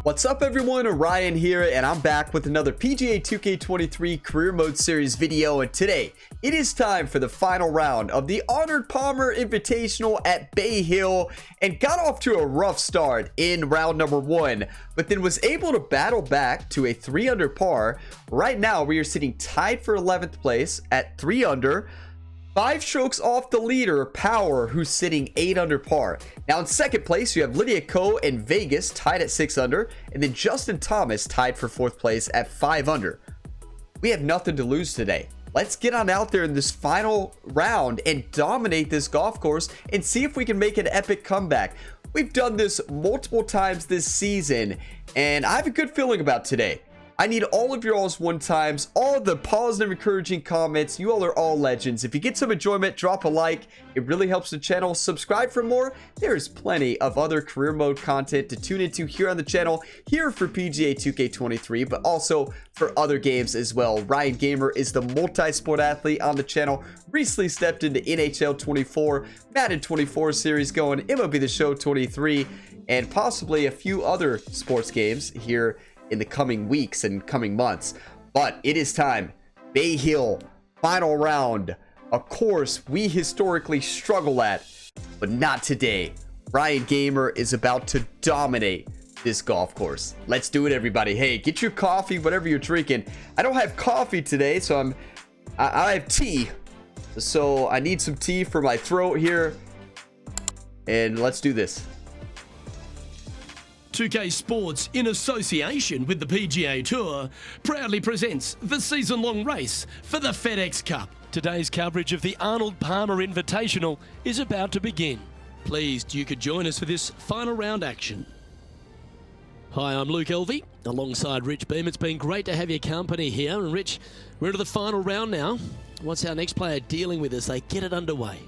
What's up everyone, Ryan here, and I'm back with another PGA 2K23 Career Mode Series video, and today it is time for the final round of the Arnold Palmer Invitational at Bay Hill, and got off to a rough start in round number 1, but then was able to battle back to a 3 under par. Right now we are sitting tied for 11th place at 3 under. 5 strokes off the leader, Power, who's sitting 8 under par. Now in second place, you have Lydia Ko and Vegas tied at 6 under, and then Justin Thomas tied for 4th place at 5 under. We have nothing to lose today. Let's get on out there in this final round and dominate this golf course and see if we can make an epic comeback. We've done this multiple times this season, and I have a good feeling about today. I need all of your all's one times, all the positive encouraging comments. You all are all legends. If you get some enjoyment, drop a like. It really helps the channel. Subscribe for more. There's plenty of other career mode content to tune into here on the channel, here for PGA 2K23, but also for other games as well. Ryan Gamer is the multi-sport athlete on the channel. Recently stepped into NHL 24, Madden 24 series going, MLB The Show 23, and possibly a few other sports games here in the coming weeks and coming months. But it is time. Bay Hill, final round. A course we historically struggle at, but not today. Ryan Gamer is about to dominate this golf course. Let's do it, everybody. Hey, get your coffee, whatever you're drinking. I don't have coffee today, so I have tea. So I need some tea for my throat here. And let's do this. 2K Sports, in association with the PGA Tour, proudly presents the season-long race for the FedEx Cup. Today's coverage of the Arnold Palmer Invitational is about to begin. Pleased you could join us for this final round action. Hi, I'm Luke Elvey, alongside Rich Beam. It's been great to have your company here. And Rich, we're into the final round now. What's our next player dealing with as they get it underway?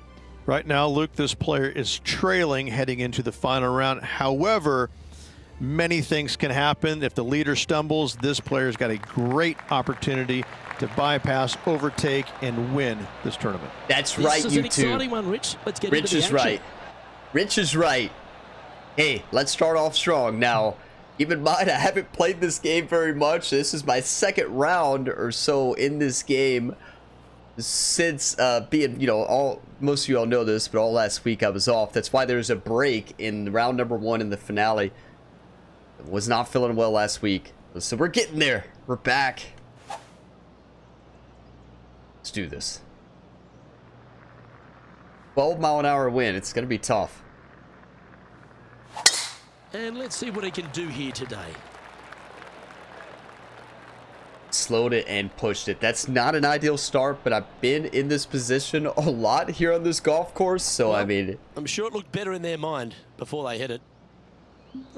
Right now, Luke, this player is trailing heading into the final round. However, many things can happen. If the leader stumbles, this player's got a great opportunity to bypass, overtake, and win this tournament. That's right, this is you an exciting one, Rich. Let's get into the action. Right. Rich is right. Hey, let's start off strong. Now, keep in mind, I haven't played this game very much. This is my second round or so in this game since being, most of you all know this, but all last week I was off. That's why there's a break in round number 1 in the finale. Was not feeling well last week, so we're getting there. We're back. Let's do this. 12-mile-an-hour wind. It's gonna be tough. And let's see what he can do here today. Slowed it and pushed it. That's not an ideal start, but I've been in this position a lot here on this golf course, so well, I mean, I'm sure it looked better in their mind before they hit it.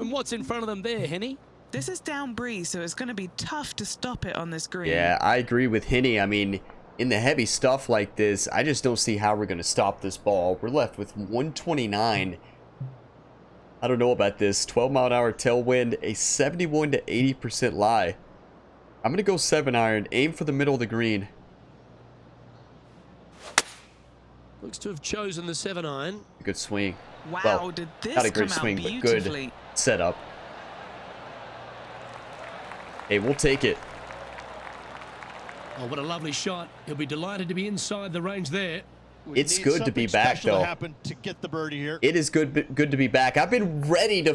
And what's in front of them there, Henny? This is down breeze, so it's going to be tough to stop it on this green. Yeah, I agree with Henny. I mean, in the heavy stuff like this, I just don't see how we're going to stop this ball. We're left with 129. I don't know about this. 12-mile-an-hour tailwind, a 71 to 80% lie. I'm going to go 7-iron, aim for the middle of the green. Looks to have chosen the 7-iron. Good swing. Wow, well, did this not a great come swing, out but beautifully. Good setup. Hey, we'll take it. Oh, what a lovely shot. He'll be delighted to be inside the range there. It's good to be back, though. To get the birdie here. It is good to be back. I've been ready to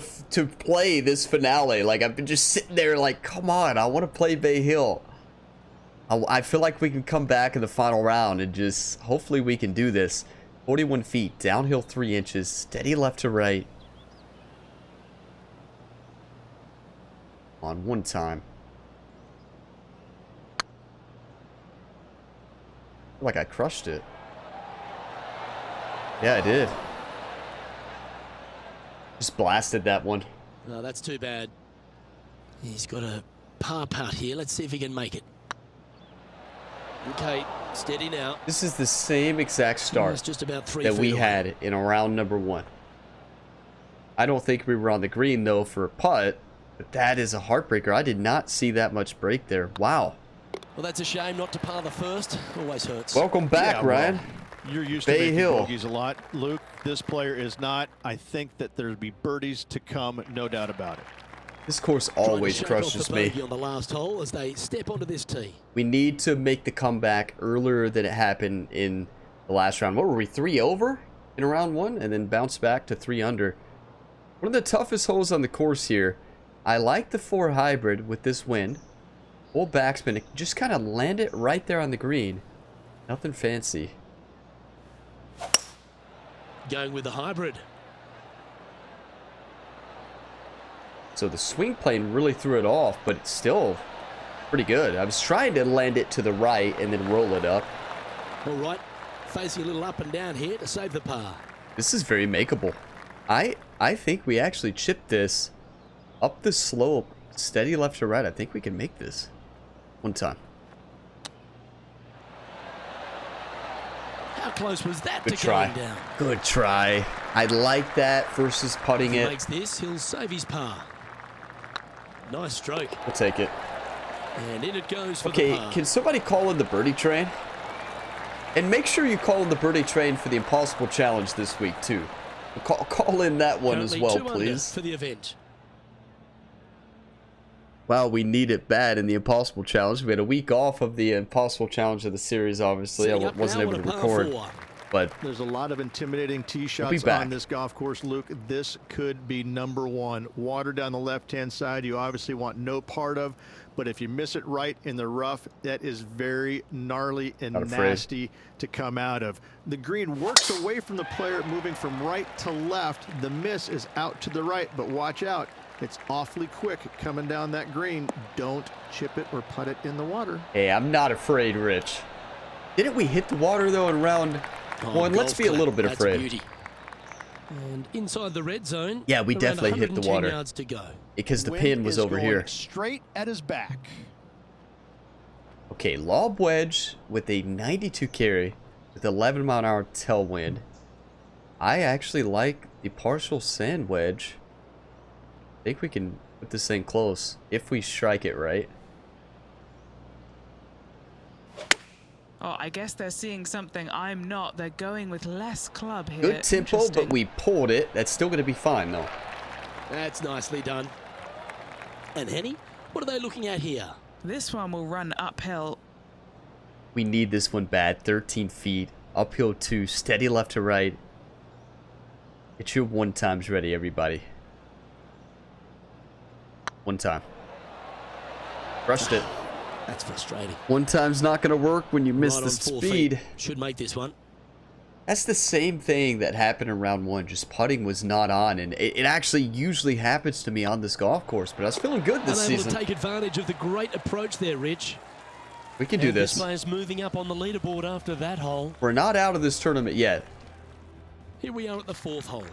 play this finale. Like, I've been just sitting there like, come on, I want to play Bay Hill. I feel like we can come back in the final round and just, hopefully we can do this. 41 feet, downhill 3 inches, steady left to right. On one time. I feel like I crushed it. Yeah, I did. Just blasted that one. No, that's too bad. He's got a par putt here. Let's see if he can make it. Okay, steady now. This is the same exact start just about 3 that feet we away. had in round number 1. I don't think we were on the green, though, for a putt. But that is a heartbreaker. I did not see that much break there. Wow. Well, that's a shame not to par the first. Always hurts. Welcome back, Yeah, Ryan. Well, you're used to Bay making Hill. bogeys a lot, Luke. This player is not. I think that there'll be birdies to come, no doubt about it. This course Trying to always shake crushes off the me. bogey on the last hole as they step onto this tee. We need to make the comeback earlier than it happened in the last round. What were we, 3 over in round 1? And then bounce back to 3 under. One of the toughest holes on the course here. I like the 4 hybrid with this wind. Full backspin. Just kind of land it right there on the green. Nothing fancy. Going with the hybrid. So the swing plane really threw it off, but it's still pretty good. I was trying to land it to the right and then roll it up. All right, facing a little up and down here to save the par. This is very makeable. I think we actually chipped this up the slope, steady left to right. I think we can make this one time. How close was that Good to try. going down? Good try. I like that versus putting If he it. makes this, he'll save his par. Nice stroke. We'll take it. And in it goes for the Okay, par. can somebody call in the birdie train? And make sure you call in the birdie train for the Impossible Challenge this week, too. Call in that one Currently as well, 2 under please. for the event. Wow, we need it bad in the Impossible Challenge. We had a week off of the Impossible Challenge of the series, obviously. I Setting up wasn't now able on to a par record, 4. but There's a lot of intimidating tee shots back. on this golf course, Luke. This could be #1. Water down the left-hand side, you obviously want no part of, but if you miss it right in the rough, that is very gnarly and Not afraid. nasty to come out of. The green works away from the player, moving from right to left. The miss is out to the right, but watch out. It's awfully quick coming down that green. Don't chip it or putt it in the water. hey, I'm not afraid, Rich. Didn't we hit the water, though, in round Oh, 1? Let's golf be a clap. little bit That's afraid. Beauty. And inside the red zone. Yeah, we around definitely hit the 110 water. yards to go. Because the Wind pin was is over going here. straight at his back. Okay, lob wedge with a 92 carry with 11-mile-an-hour tailwind. I actually like the partial sand wedge. I think we can put this thing close if we strike it right. Oh, I guess they're seeing something I'm not. They're going with less club here. Good tempo, but Interesting. we pulled it. That's still going to be fine, though. That's nicely done. And Henny, what are they looking at here? This one will run uphill. We need this one bad. 13 feet. Uphill 2. Steady left to right. Get your 1 times ready, everybody. 1 time. Brushed it. That's frustrating. 1 time's not going to work when you miss Right the on 4 speed. feet. Should make this one. That's the same thing that happened in round 1. Just putting was not on, and it actually usually happens to me on this golf course. But I was feeling good this Unable season. to take advantage of the great approach there, Rich. We can do And this. player's moving up on the leaderboard after that hole. We're not out of this tournament yet, Here we are at the 4th hole.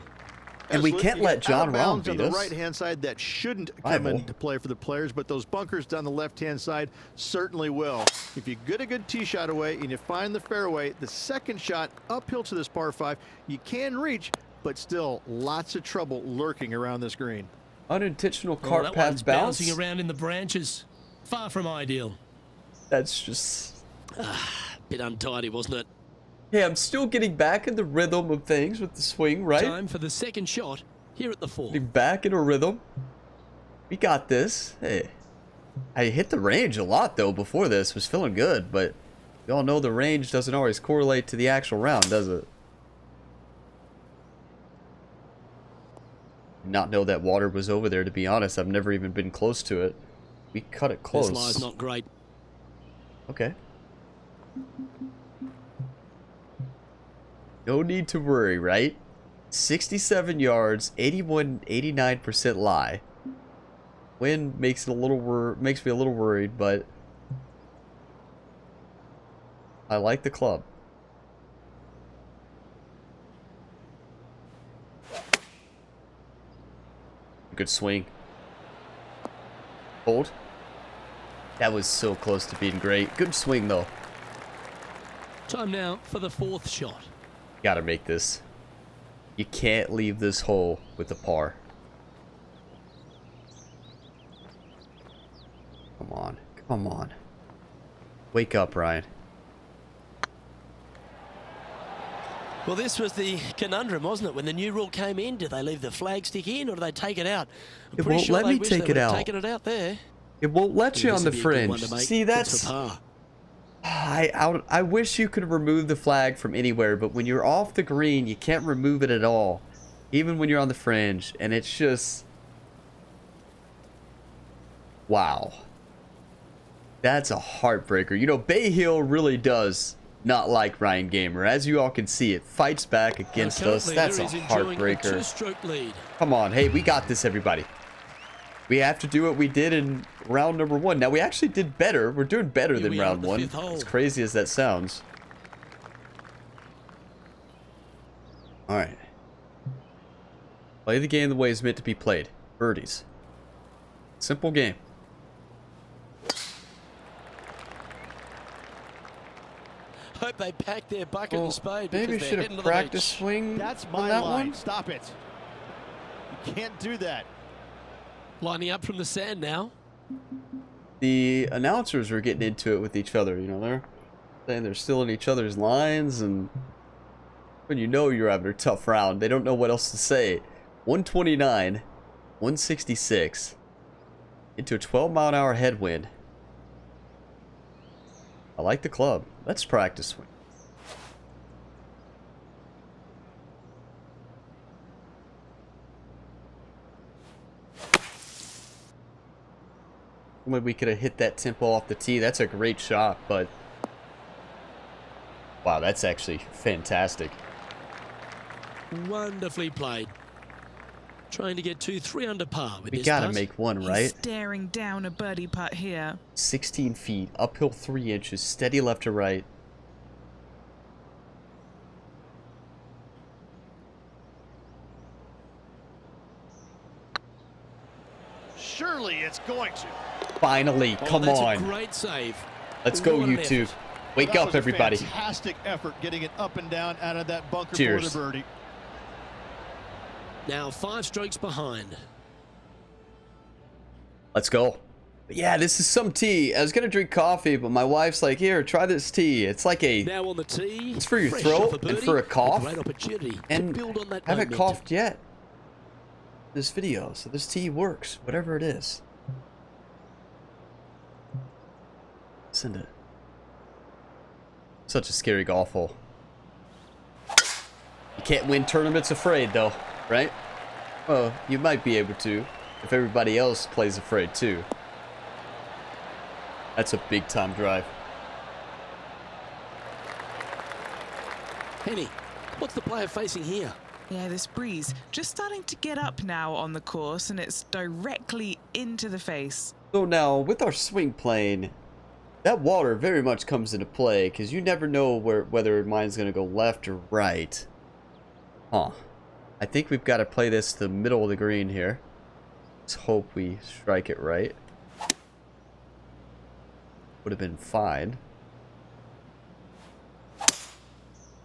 and we Luke, can't you let got John out of Rahm bounds beat on the us. right-hand side that shouldn't Rival. come into play for the players, but those bunkers down the left-hand side certainly will. If you get a good tee shot away and you find the fairway, the second shot uphill to this par 5, you can reach, but still lots of trouble lurking around this green. Unintentional Oh, cart that path one's bounce. bouncing around in the branches. Far from ideal. That's just... Bit untidy, wasn't it? Hey, I'm still getting back in the rhythm of things with the swing, right? Time for the second shot here at the 4th. Getting back in a rhythm. We got this. Hey, I hit the range a lot, though, before this. Was feeling good, but we all know the range doesn't always correlate to the actual round, does it? Not know that water was over there, to be honest. I've never even been close to it. We cut it close. This lie's not great. Okay. No need to worry, right? 67 yards, 89% lie. Wind makes me a little worried, but I like the club. Good swing. Hold. That was so close to being great. Good swing, though. Time now for the 4th shot. Gotta make this. You can't leave this hole with a par. Come on. Come on. Wake up, Ryan. Well, this was the conundrum, wasn't it? When the new rule came in, did they leave the flag stick in or do they take it out? It won't let me take it out. Taken it out there. It won't let you on the This would be a good one fringe. to make. See, It's that's... for par. I wish you could remove the flag from anywhere, but when you're off the green, you can't remove it at all. Even when you're on the fringe, and it's just... Wow. That's a heartbreaker. You know, Bay Hill really does not like Ryan Gamer. As you all can see, it fights back against us. That's a heartbreaker. Two-stroke lead. Come on. Hey, we got this, everybody. We have to do what we did in round number 1. Now, we actually did better. We're doing better than round 1. As crazy as that sounds. All right. Play the game the way it's meant to be played. Birdies. Simple game. Hope they pack their bucket and spade. Maybe because should they're have heading to the practiced beach. swing That's on my that line. one. Stop it. You can't do that. Lining up from the sand now. The announcers were getting into it with each other. You know, they're saying they're still in each other's lines, and when you know you're having a tough round, they don't know what else to say. 129, 166, into a 12-mile-an-hour headwind. I like the club. Let's practice swing. Maybe we could have hit that tempo off the tee. That's a great shot, but wow, that's actually fantastic. Wonderfully played. Trying to get 2-3 under par with We this gotta putt. make one, He's right? staring down a birdie putt here. 16 feet, uphill 3 inches, steady left to right. Surely it's going to. Finally, come that's on. A great save. Let's go, What an you two. effort. Wake That up, was a everybody. Fantastic effort getting it up and down out of that bunker Cheers. for the birdie. Now 5 strokes behind. Let's go. But yeah, this is some tea. I was gonna drink coffee, but my wife's like, here, try this tea. It's like a... Now on the tee. It's for your fresh throat off a and birdie, for a cough. great opportunity And to build on that I haven't momentum. coughed yet this video, so this tea works, whatever it is. Send it. Such a scary golf hole. You can't win tournaments afraid, though, right? Well, you might be able to if everybody else plays afraid too. That's a big time drive. Henny, what's the player facing here? Yeah, this breeze just starting to get up now on the course, and it's directly into the face. So now, with our swing plane, that water very much comes into play, because you never know whether mine's going to go left or right. Huh. I think we've got to play this to the middle of the green here. Let's hope we strike it right. Would have been fine.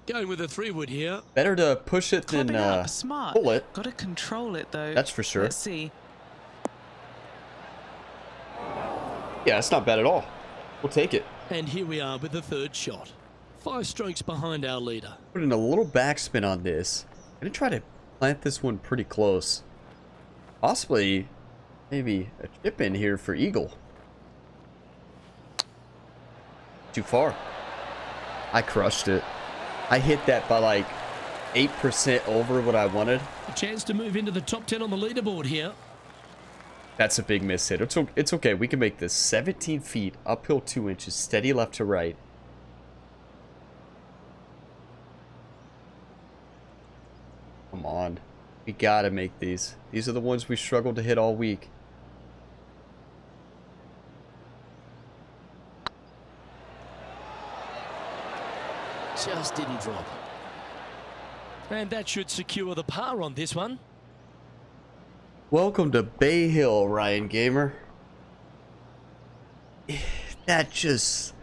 Going with a 3-wood here. Better to push it than Clubbing up, smart. pull it. Got to control it though. That's for sure. Let's see. Yeah, it's not bad at all. We'll take it. And here we are with the 3rd shot. 5 strokes behind our leader. Put in a little backspin on this. I'm going to try to plant this one pretty close. Possibly, maybe a chip in here for eagle. Too far. I crushed it. I hit that by like 8% over what I wanted. A chance to move into the top 10 on the leaderboard here. That's a big miss hit. It's okay. We can make this 17 feet, uphill 2 inches, steady left to right. Come on. We gotta make these. These are the ones we struggled to hit all week. Just didn't drop. And that should secure the par on this one. Welcome to Bay Hill, Ryan Gamer. That just...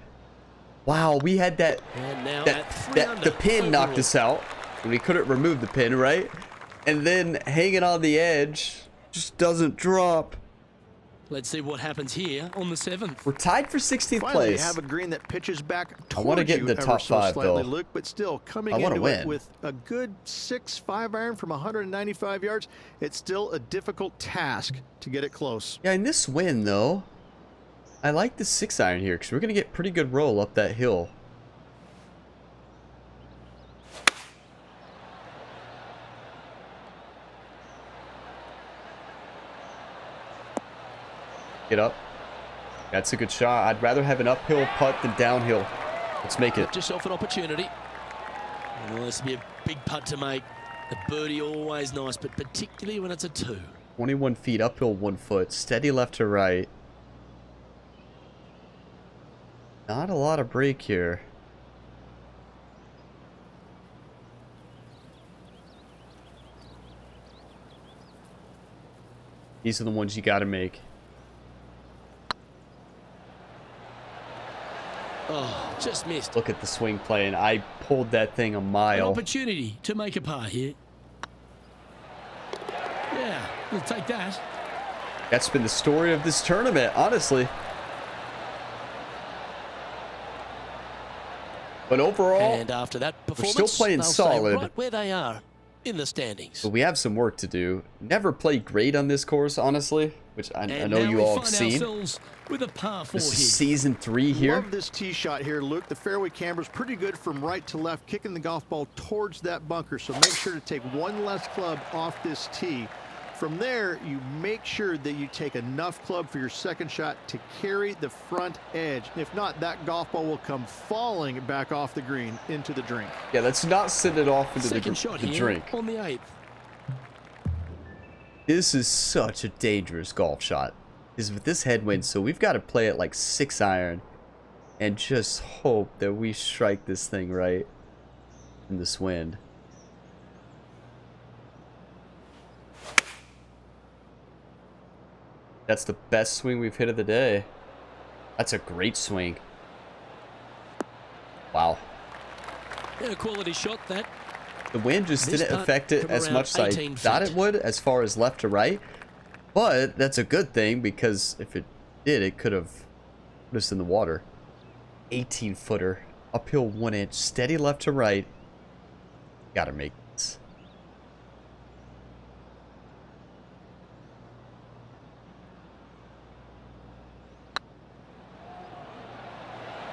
Wow, we had that... And now that, at 3 that under the pin knocked overall. us out. And we couldn't remove the pin, right? And then hanging on the edge just doesn't drop. Let's see what happens here on the 7th. We're tied for 16th Finally, place. have a green that pitches back I want to towards get in you the ever top so 5, slightly, though. Luke, but still coming I want to into it win. with a good 6-5 iron from 195 yards. It's still a difficult task to get it close. Yeah, in this win, though, I like the 6-iron here because we're going to get pretty good roll up that hill. Get up. That's a good shot. I'd rather have an uphill putt than downhill. Let's make it. Get yourself an opportunity. Well, this would be a big putt to make. A birdie always nice, but particularly when it's a 2. 21 feet, uphill 1 foot. Steady left to right. Not a lot of break here. These are the ones you got to make. Oh, just missed. Look at the swing play, and I pulled that thing a An mile. opportunity to make a par here. Yeah, we'll take that. That's been the story of this tournament, honestly. But overall, And after that we're performance, still playing they'll solid. stay right where they are in the standings. But we have some work to do. Never played great on this course, honestly, which I know now you we all have find seen. ourselves with a par 4 This here. is season 3 here. Love this tee shot here, Luke. The fairway camber's pretty good from right to left, kicking the golf ball towards that bunker. So make sure to take one less club off this tee. From there, you make sure that you take enough club for your second shot to carry the front edge. If not, that golf ball will come falling back off the green into the drink. Yeah, let's not send it off into Second shot the here drink. on the 8th. This is such a dangerous golf shot. Is with this headwind, so we've got to play it like 6-iron and just hope that we strike this thing right in this wind. That's the best swing we've hit of the day. That's a great swing. Wow. Yeah, a quality shot that. The wind just This didn't putt affect it from as around much as I 18 thought feet. it would as far as left to right. But that's a good thing because if it did, it could have put us in the water. 18-footer, uphill 1 inch, steady left to right. Gotta make this.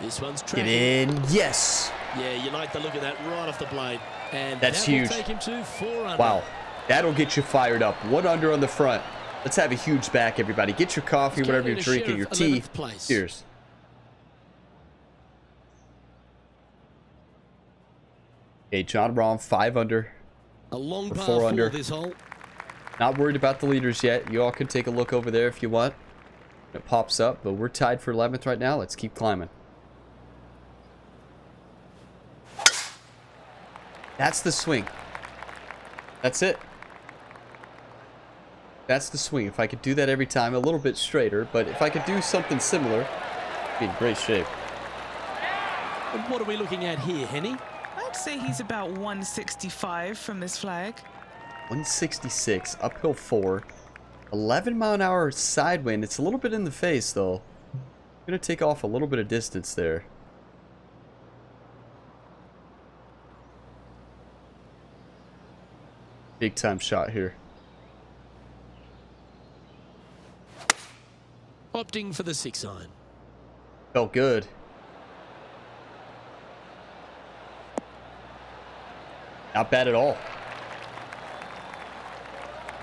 This one's Get tracking. in. Yes. Yeah, you like the look of that right off the blade. And That's that huge. will take him to 4 under. Wow. That'll get you fired up. 1 under on the front. Let's have a huge back, everybody. Get your coffee, He's whatever getting you're a drinking, share your of tea. 11th place. Cheers. Okay, John Rahm, 5 under. A long Or par 4 4 under. this hole. Not worried about the leaders yet. You all can take a look over there if you want. It pops up, but we're tied for 11th right now. Let's keep climbing. That's the swing. That's it. That's the swing. If I could do that every time, a little bit straighter, but if I could do something similar, I'd be in great shape. And what are we looking at here, Henny? I'd say he's about 165 from this flag. 166, uphill 4. 11-mile-an-hour side wind. It's a little bit in the face, though. I'm going to take off a little bit of distance there. Big time shot here. Opting for the 6-iron. Felt good. Not bad at all.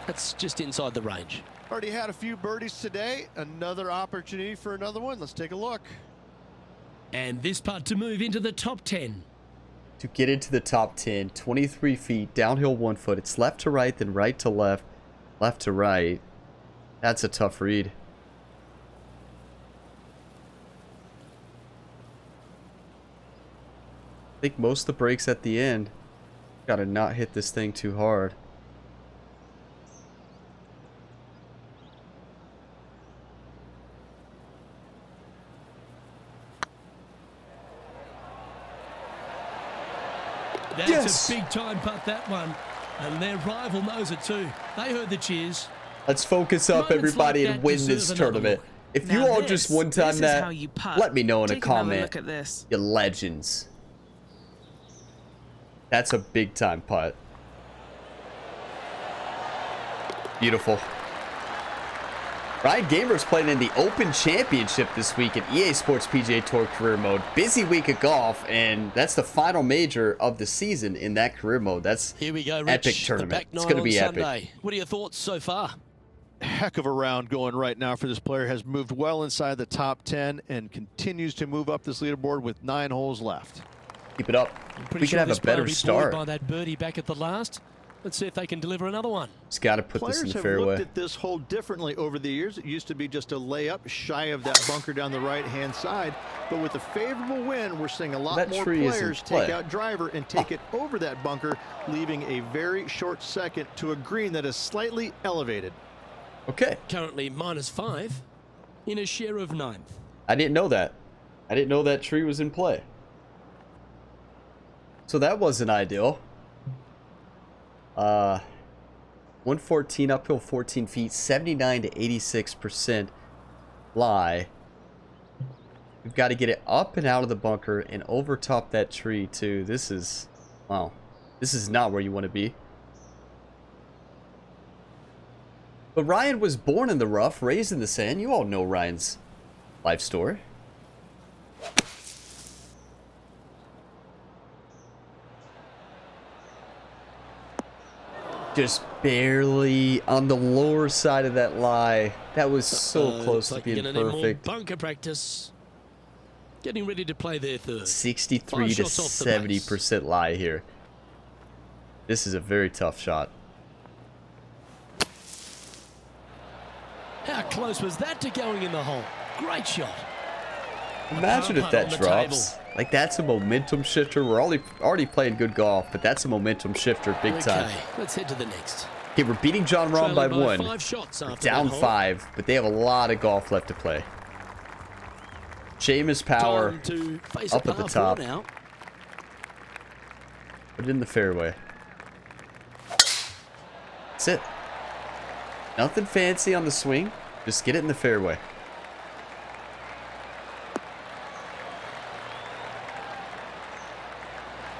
That's just inside the range. Already had a few birdies today. Another opportunity for another one. Let's take a look. And this putt to move into the top 10. To get into the top 10, 23 feet, downhill 1 foot. It's left to right, then right to left, left to right. That's a tough read. I think most of the breaks at the end. Gotta not hit this thing too hard. That's a big time putt, that one. And their rival knows it too. They heard the cheers. Let's focus up, Moments everybody, like and that win deserve this another tournament. look. If Now you all this- just one-time this is that, how you putt. let me know in a Take another comment. look at this. You legends. That's a big-time putt. Beautiful. Ryan Gamer's playing in the Open Championship this week in EA Sports PGA Tour Career Mode. Busy week of golf, and that's the final major of the season in that career mode. That's Here we go, Rich. epic The tournament. back It's nine going to on be epic. Sunday. What are your thoughts so far? Heck of a round going right now for this player. Has moved well inside the top 10 and continues to move up this leaderboard with 9 holes left. Keep it up. Pretty We sure could have this a player better will be start. buoyed by that birdie back at the last. Let's see if they can deliver another one. Just got to put this in Players the have fairway. looked at this hole differently over the years. It used to be just a layup shy of that bunker down the right-hand side. But with a favorable wind, we're seeing a lot That more tree is in players play. take out driver and take it over that bunker, leaving a very short second to a green that is slightly elevated. Okay. Currently -5 in a share of 9th. I didn't know that. I didn't know that tree was in play. So that wasn't ideal. 114 uphill, 14 feet, 79 to 86% lie. We've got to get it up and out of the bunker and over top that tree too. This is, wow. This is not where you want to be. But Ryan was born in the rough, raised in the sand. You all know Ryan's life story. Just barely on the lower side of that lie. That was so close to Looks like being you're gonna need more perfect. bunker practice. Getting ready to play their third. 63 5 to shots off the base. 70% lie here. This is a very tough shot. How close was that to going in the hole? Great shot. Imagine if putt that on the drops. Like, that's a momentum shifter. We're already playing good golf, but that's a momentum shifter big time. Okay, let's head to the next. Okay, we're beating John Rahm by Trailing 1. 5 shots after Down that hole. 5, but they have a lot of golf left to play. Seamus Power Time to face up a at the par top. 4 now. Put it in the fairway. That's it. Nothing fancy on the swing. Just get it in the fairway.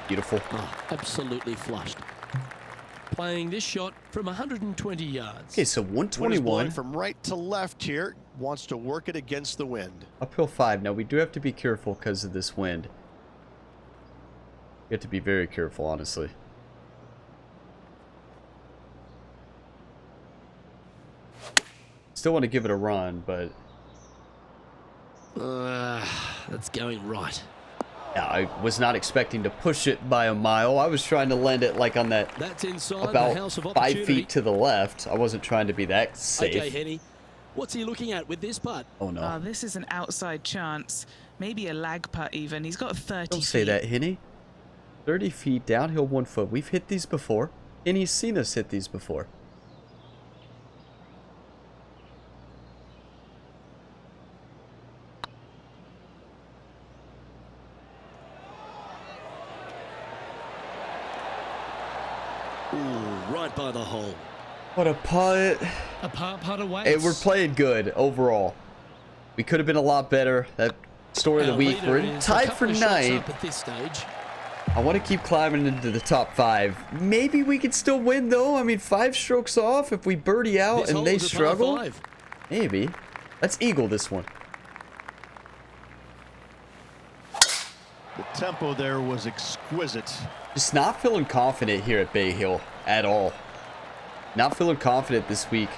Beautiful. Oh, absolutely flushed. Playing this shot from 120 yards. Okay, so Wind is 121. blowing from right to left here. Wants to work it against the wind. Uphill 5. Now, we do have to be careful because of this wind. We have to be very careful, honestly. Still want to give it a run, but That's going right. yeah, I was not expecting to push it by a mile. I was trying to land it like on that That's inside the about house of 5 opportunity. feet to the left. I wasn't trying to be that safe. Okay, Henny. What's he looking at with this putt? Oh no. Oh, this is an outside chance. Maybe a lag putt even. He's got 30 Don't say feet. that, Henny. 30 feet, downhill 1 foot. We've hit these before. And he's seen us hit these before. Ooh, right by the hole. What a putt. A par putt away. Hey, we're playing good overall. We could have been a lot better. That story of the week. We're tied for 9th. At this stage. I want to keep climbing into the top 5. Maybe we could still win, though. I mean, 5 strokes off if we birdie out This and hole they is a par struggle. 5. Maybe. Let's eagle this one. The tempo there was exquisite. Just not feeling confident here at Bay Hill at all. Not feeling confident this week.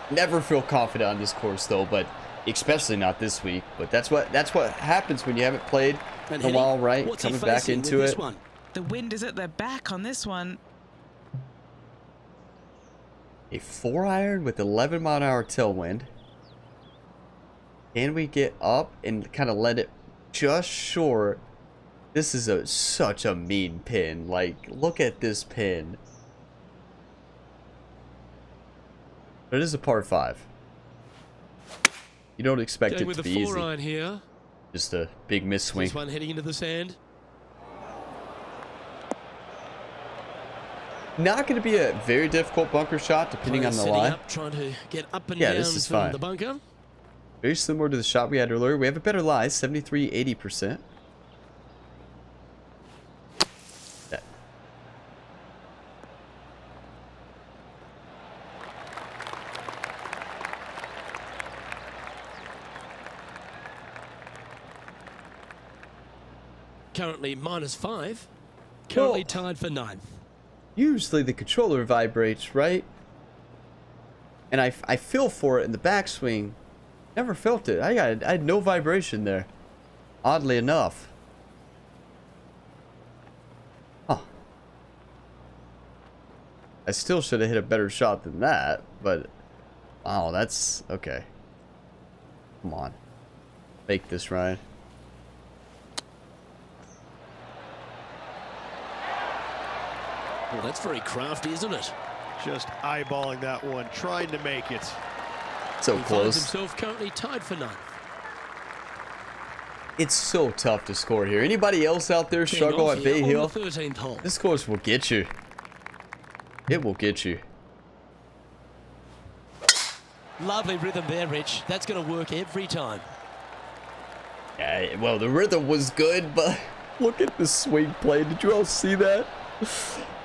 Never feel confident on this course, though, but especially not this week. But that's what happens when you haven't played in And a Henny, while, right? what's he Coming back facing with into this it. one? The wind is at their back on this one. A 4-iron with 11-mile-an-hour tailwind. Can we get up and kind of let it just short? This is such a mean pin. Like, look at this pin. But it is a par 5. You don't expect Going it with to the be easy. 4-iron here. Just a big miss swing. This one heading into the sand. Not going to be a very difficult bunker shot depending on the lie. Up, trying to get up and Yeah, down this is from fine. the bunker. Very similar to the shot we had earlier. We have a better lie, 73-80%. Yeah. Currently -5. Currently Well, tied for 9th. usually the controller vibrates, right? And I feel for it in the backswing. Never felt it. I had no vibration there. Oddly enough. Huh. I still should have hit a better shot than that, but wow, that's okay. Come on. Make this, Ryan. Well, that's very crafty, isn't it? Just eyeballing that one, trying to make it. So He finds close. himself currently tied for 9th. It's so tough to score here. Anybody else out there Teeing struggle off at here Bay on Hill? the 13th hole. This course will get you. It will get you. Lovely rhythm there, Rich. That's going to work every time. Yeah, well, the rhythm was good, but look at the swing play. Did you all see that?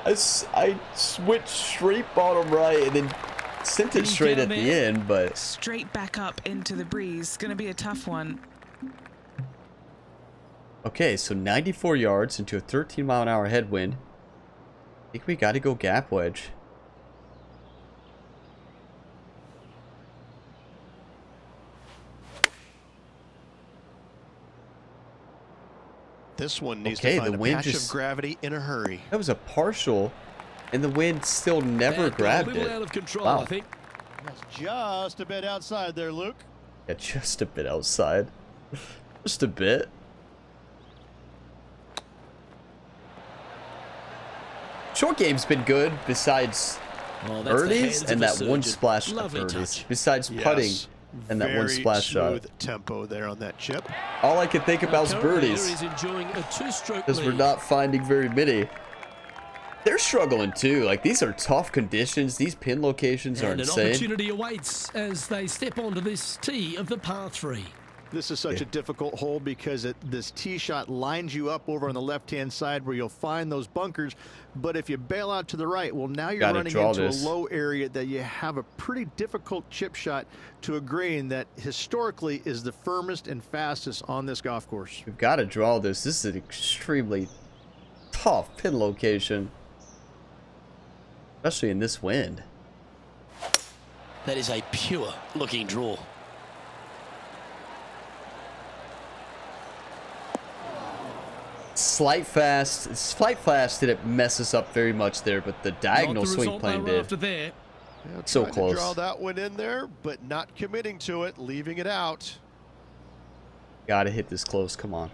I switched straight bottom right and then sent it He's straight down at the there. end, but Straight back up into the breeze. Going to be a tough one. okay, so 94 yards into a 13-mile-an-hour headwind. I think we got to go gap wedge. This one needs Okay, to find the a wind patch just- of gravity in a hurry. That was a partial, and the wind still never Bad ball, grabbed a little it. out of control, Wow. I think. That's just a bit outside there, Luke. Yeah, just a bit outside. Just a bit. Short game's been good besides Oh, that's the birdies hands of and a that one surgeon. splash of Lovely birdies. touch. Besides putting Yes, and that one very splash shot. smooth tempo there on that chip. All I can think about is Currently, birdies He's enjoying a two-stroke because we're lead. not finding very many. They're struggling too. Like, these are tough conditions. These pin locations are And an insane. opportunity awaits as they step onto this tee of the par 3. This is such a difficult hole because this tee shot lines you up over on the left-hand side where you'll find those bunkers. But if you bail out to the right, well, now you're Gotta running draw into this. a low area that you have a pretty difficult chip shot to a green that historically is the firmest and fastest on this golf course. We've got to draw this. This is an extremely tough pin location. Especially in this wind. That is a pure looking draw. Slight fast didn't mess us up very much there, but the diagonal Not the swing result plane they were after did. there. Yeah, So trying close. to draw that one in there, but not committing to it, leaving it out. Gotta hit this close, come on.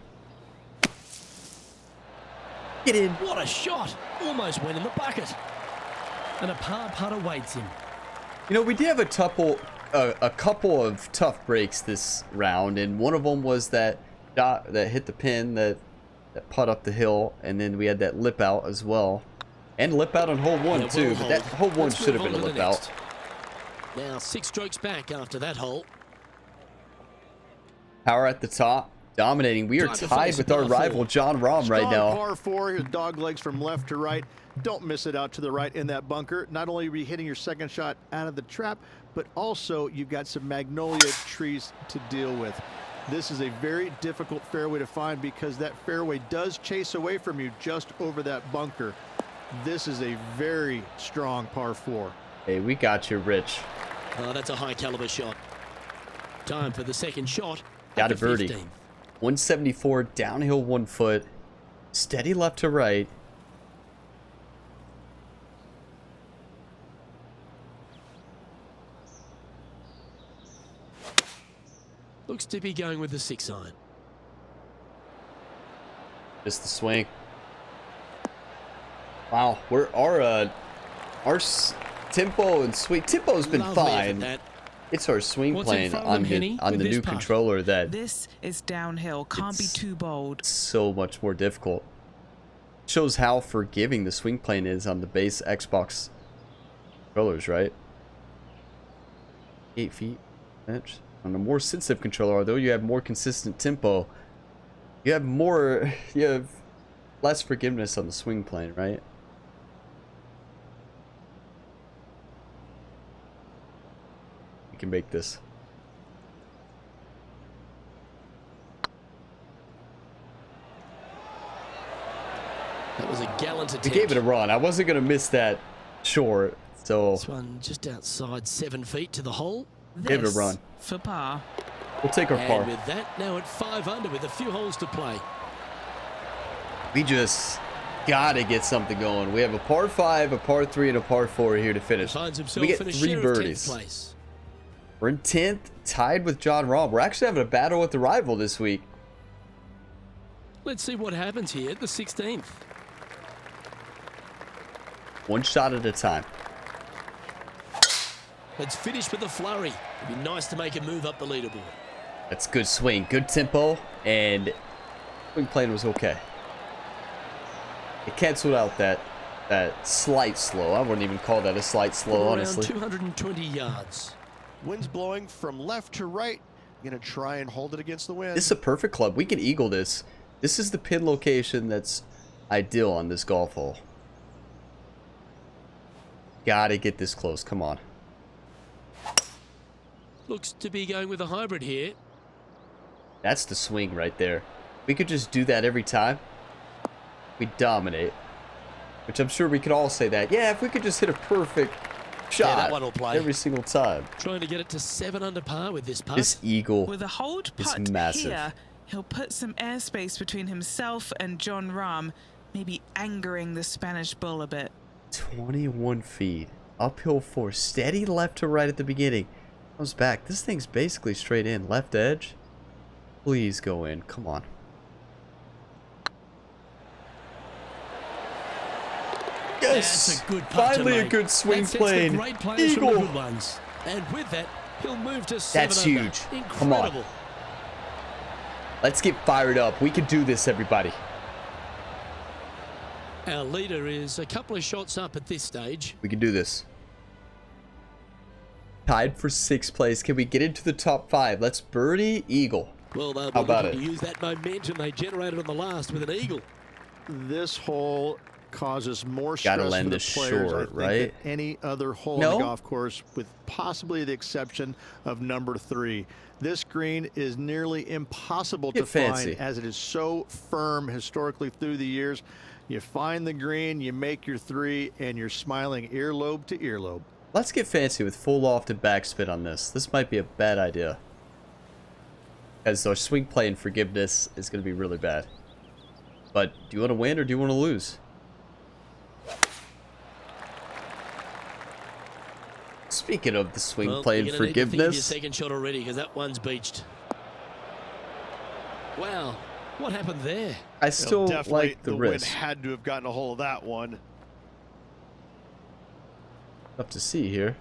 Get in. What a shot! Almost went in the bucket. And a par putt awaits him. You know, we did have a couple of tough breaks this round, and one of them was that dot that hit the pin, that putt up the hill, and then we had that lip out as well. And lip out on hole 1 Yeah, too, well but that hole 1 Let's should have move been a on to lip the out. next. Now 6 strokes back after that hole. Power at the top, dominating. We are Time to tied face with par our rival 4. John Rahm right Strong now. par 4, his dog legs from left to right. Don't miss it out to the right in that bunker. Not only are you hitting your second shot out of the trap, but also you've got some magnolia trees to deal with. This is a very difficult fairway to find because that fairway does chase away from you just over that bunker. This is a very strong par 4. Hey, we got you, Rich. Oh, that's a high caliber shot. Time for the second shot. Got at a the birdie. 15th. 174, downhill 1 foot. Steady left to right. Looks to be going with the 6 iron. Just the swing. Wow, tempo and swing. Tempo's been Lovely effort, fine. that. It's our swing What's in plane front of on them, Henny, the with this new putt? controller that This is downhill. Can't be It's- too bold. so much more difficult. Shows how forgiving the swing plane is on the base Xbox controllers, right? 8 feet. On a more sensitive controller, although you have more consistent tempo, you have less forgiveness on the swing plane, right? We can make this. That was a gallant attempt. We gave it a run. I wasn't going to miss that short, so This one just outside 7 feet to the hole. give it a run. For par. We'll take our par. And with that, now at 5 under with a few holes to play. We just gotta get something going. We have a par 5, a par 3, and a par 4 here to finish. Finds himself We get in a 3 share of 10th birdies. place. We're in 10th, tied with John Rahm. We're actually having a battle with the rival this week. Let's see what happens here at the 16th. One shot at a time. Let's finish with a flurry. It'd be nice to make a move up the leaderboard. That's good swing, good tempo, and swing plane was okay. It canceled out that slight slow. I wouldn't even call that a slight slow, Around honestly. 220 yards. Wind's blowing from left to right. Gonna try and hold it against the wind. This is a perfect club. We can eagle this. This is the pin location that's ideal on this golf hole. Gotta get this close. Come on. Looks to be going with a hybrid here. That's the swing right there. We could just do that every time. We dominate. Which I'm sure we could all say that. Yeah, if we could just hit a perfect shot that one will play. every single time. Trying to get it to 7 under par with this putt. This eagle With a hold is putt massive. here, he'll put some airspace between himself and John Rahm, maybe angering the Spanish bull a bit. 21 feet. Uphill 4. Steady left to right at the beginning. Comes back. This thing's basically straight in. Left edge. Please go in. Come on. Yes! That's a good putt to Finally a make. good swing That sets the plane. great players from the Eagle. good ones. And with that, he'll move to 7 That's under. huge. Come on. Incredible. Let's get fired up. We can do this, everybody. Our leader is a couple of shots up at this stage. We can do this. Tied for 6th place. Can we get into the top 5? Let's birdie eagle. Well, they'll be How about looking it? to use that momentum they generated on the last with an eagle. This hole causes more Gotta stress land for the this players, short, I think, right? than any other hole No? on the golf course, with possibly the exception of number 3. This green is nearly impossible to Get fancy. find, as it is so firm historically through the years. You find the green, you make your 3, and you're smiling earlobe to earlobe. Let's get fancy with full loft and backspin on this. This might be a bad idea. Because our swing play and forgiveness is going to be really bad. But do you want to win or do you want to lose? Speaking of the swing Well, play you're and gonna need to think of your forgiveness, second shot already because that one's beached. Wow, what happened there? I still Definitely like the wind risk. had to have gotten a hold of that one. Tough to see here.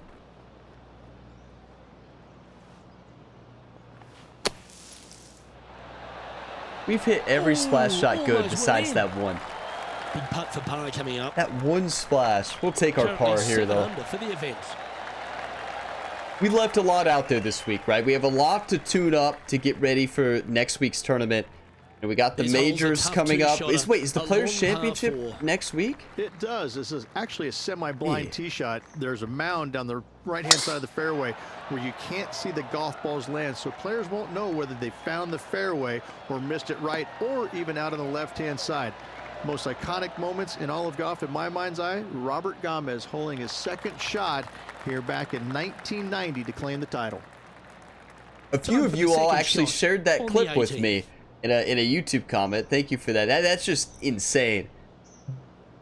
We've hit every splash shot good almost besides went in. that one. Big putt for par coming up. That one splash. We'll take our Currently par here 7 though. under for the event. We left a lot out there this week, right? We have a lot to tune up to get ready for next week's tournament. And we got the These holes are majors tough coming up. two-shotter. Is the A Players' long par Championship 4. next week? It does. This is actually a semi-blind Yeah. tee shot. There's a mound down the right-hand side of the fairway where you can't see the golf balls land, so players won't know whether they found the fairway or missed it right, or even out on the left-hand side. Most iconic moments in all of golf, in my mind's eye, Robert Gomez holding his second shot here back in 1990 to claim the title. A few Time of for you the all second actually shot shared that on the clip with 18th. me in a YouTube comment. Thank you for that. That's just insane.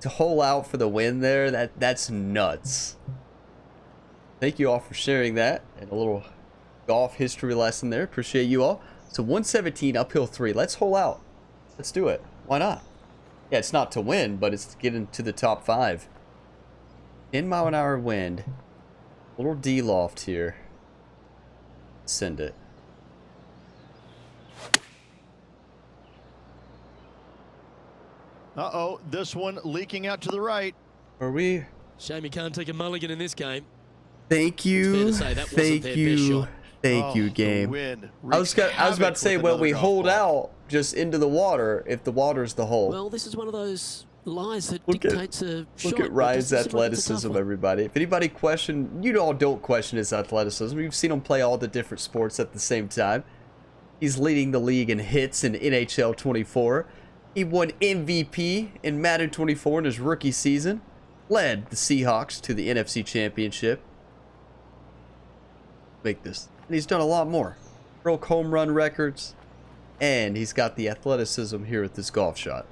To hole out for the win there, that's nuts. Thank you all for sharing that and a little golf history lesson there. Appreciate you all. So 117 uphill 3. Let's hole out. Let's do it. Why not? Yeah, it's not to win, but it's to get into the top 5. 10-mile-an-hour wind. Little D loft here. Send it. Uh-oh, this one leaking out to the right. Are we? Shame you can't take a mulligan in this game. Thank you. It's fair to say that wasn't their best shot. Thank you, the game. wind I was about to say, well, we hold out just into the water if the water's the hole. Well, this is one of those lies that Look dictates a shot. Look at Ryan's It doesn't seem like it's a tough athleticism, one. everybody. If anybody question, you all don't question his athleticism. You've seen him play all the different sports at the same time. He's leading the league in hits in NHL 24. He won MVP in Madden 24 in his rookie season. Led the Seahawks to the NFC Championship. Make this. And he's done a lot more. Broke home run records. And he's got the athleticism here with this golf shot.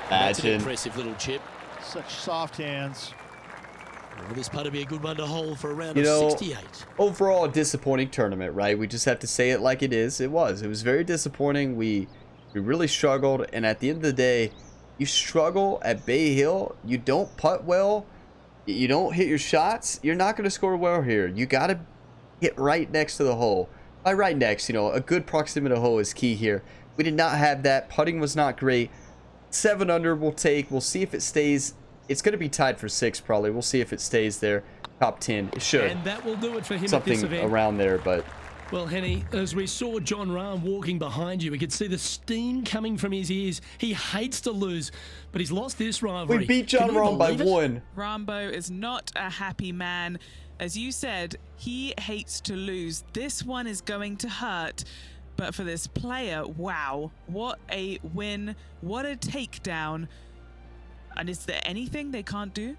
That's an Imagine. impressive little chip. Such soft hands. Well, this putt would be a good one to hold for a round You of know, 68. Overall, a disappointing tournament, right? We just have to say it like it is. It was very disappointing. We really struggled, and at the end of the day, you struggle at Bay Hill, you don't putt well, you don't hit your shots, you're not going to score well here. You got to hit right next to the hole. By right next, you know, a good proximity to hole is key here. We did not have that. Putting was not great. 7 under we'll take. We'll see if it stays. It's going to be tied for 6 probably. We'll see if it stays there. Top 10. It should. And that will do it for him at this Something event. around there, but Well, Henny, as we saw John Rahm walking behind you, we could see the steam coming from his ears. He hates to lose, but he's lost this rivalry. we beat John Can you Rahm by believe it? 1. Rambo is not a happy man. As you said, he hates to lose. This one is going to hurt. But for this player, wow, what a win. What a takedown. And is there anything they can't do?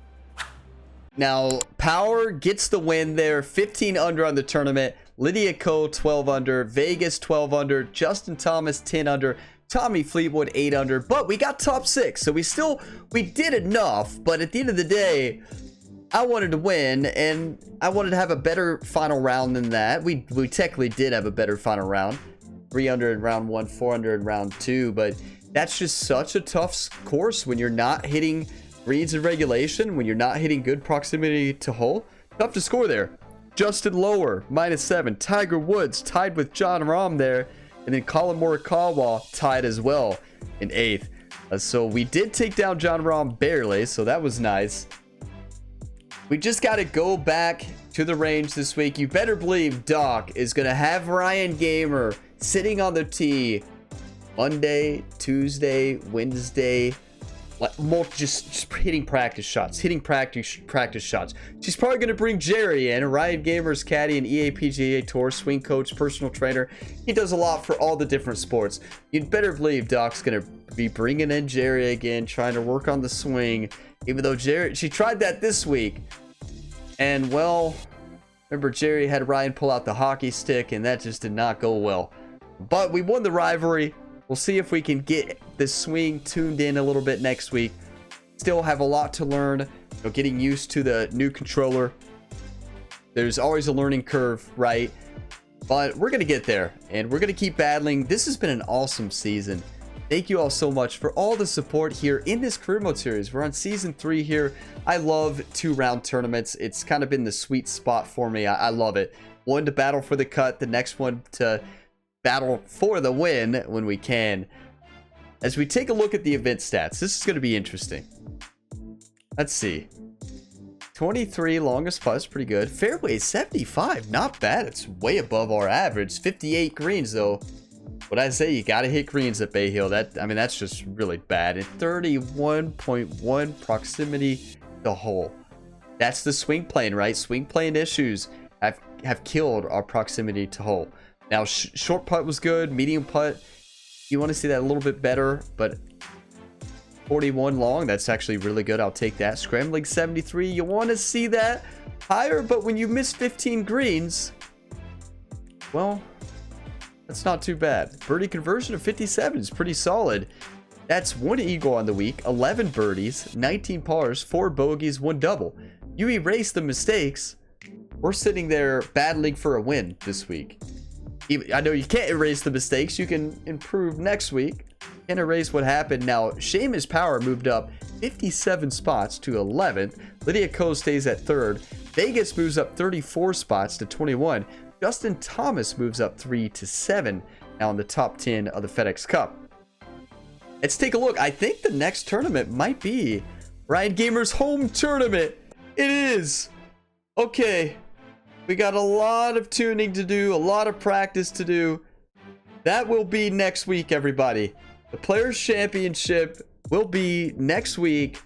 Now, Power gets the win there. 15 under on the tournament. Lydia Ko 12 under. Vegas 12 under. Justin Thomas 10 under. Tommy Fleetwood 8 under. But we got top 6. So we did enough. But at the end of the day, I wanted to win. And I wanted to have a better final round than that. We technically did have a better final round. 3 under in round 1. 4 under in round 2. But that's just such a tough course when you're not hitting greens in regulation, when you're not hitting good proximity to hole. Tough to score there. Justin Lower, -7. Tiger Woods tied with John Rahm there. And then Colin Morikawa tied as well in 8th. So we did take down John Rahm barely, so that was nice. We just got to go back to the range this week. You better believe Doc is going to have Ryan Gamer sitting on the tee Monday, Tuesday, Wednesday, just hitting practice shots, practice shots. She's probably going to bring Jerry in, Ryan Gamer's caddy and EA PGA Tour swing coach, personal trainer. He does a lot for all the different sports. You'd better believe Doc's going to be bringing in Jerry again, trying to work on the swing. Even though she tried that this week, and well, remember Jerry had Ryan pull out the hockey stick, and that just did not go well. But we won the rivalry. We'll see if we can get the swing tuned in a little bit next week. Still have a lot to learn. Getting used to the new controller. There's always a learning curve, right? But we're going to get there, and we're going to keep battling. This has been an awesome season. Thank you all so much for all the support here in this career mode series. We're on season 3 here. I love 2-round tournaments. It's kind of been the sweet spot for me. I love it. One to battle for the cut, the next one to battle for the win when we can. As we take a look at the event stats, this is going to be interesting. Let's see. 23 longest putt, pretty good. Fairway 75, not bad. It's way above our average. 58 greens though. What I say, you got to hit greens at Bay Hill. That's just really bad. And 31.1 proximity to hole. That's the swing plane, right? Swing plane issues have killed our proximity to hole. Now, short putt was good. Medium putt, you want to see that a little bit better, but 41 long, that's actually really good. I'll take that. Scrambling 73, you want to see that higher, but when you miss 15 greens, well, that's not too bad. Birdie conversion of 57 is pretty solid. That's 1 eagle on the week, 11 birdies, 19 pars, 4 bogeys, 1 double. You erase the mistakes. We're sitting there battling for a win this week. I know you can't erase the mistakes. You can improve next week. Can't erase what happened. Now, Seamus Power moved up 57 spots to 11th. Lydia Ko stays at 3rd. Vegas moves up 34 spots to 21. Justin Thomas moves up 3 to 7 now in the top 10 of the FedEx Cup. Let's take a look. I think the next tournament might be Ryan Gamer's home tournament. It is. Okay. We got a lot of tuning to do, a lot of practice to do. That will be next week, everybody. The Players' Championship will be next week.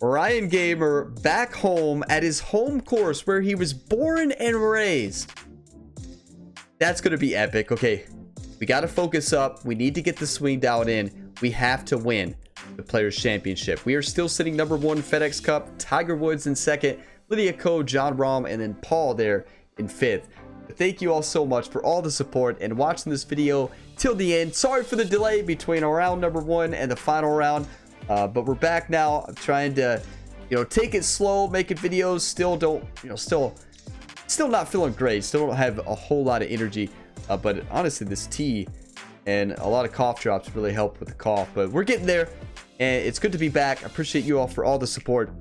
Ryan Gamer back home at his home course where he was born and raised. That's going to be epic. Okay, we got to focus up. We need to get the swing dialed in. We have to win the Players' Championship. We are still sitting number 1 FedEx Cup. Tiger Woods in 2nd. Lydia Ko, John Rahm, and then Paul there in 5th. But thank you all so much for all the support and watching this video till the end. Sorry for the delay between round number 1 and the final round. But we're back now. I'm trying to, take it slow, making videos. Still don't, still not feeling great. Still don't have a whole lot of energy. But honestly, this tea and a lot of cough drops really help with the cough. But we're getting there, and it's good to be back. I appreciate you all for all the support.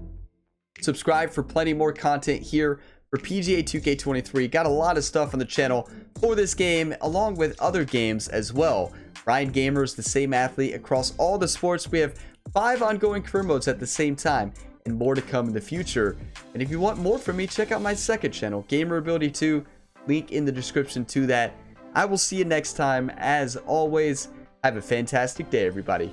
Subscribe for plenty more content here for PGA 2K23. Got a lot of stuff on the channel for this game, along with other games as well. Ryan Gamer is the same athlete across all the sports. We have 5 ongoing career modes at the same time, and more to come in the future. And if you want more from me, check out my second channel, Gamer Ability 2. Link in the description to that. I will see you next time. As always, have a fantastic day, everybody.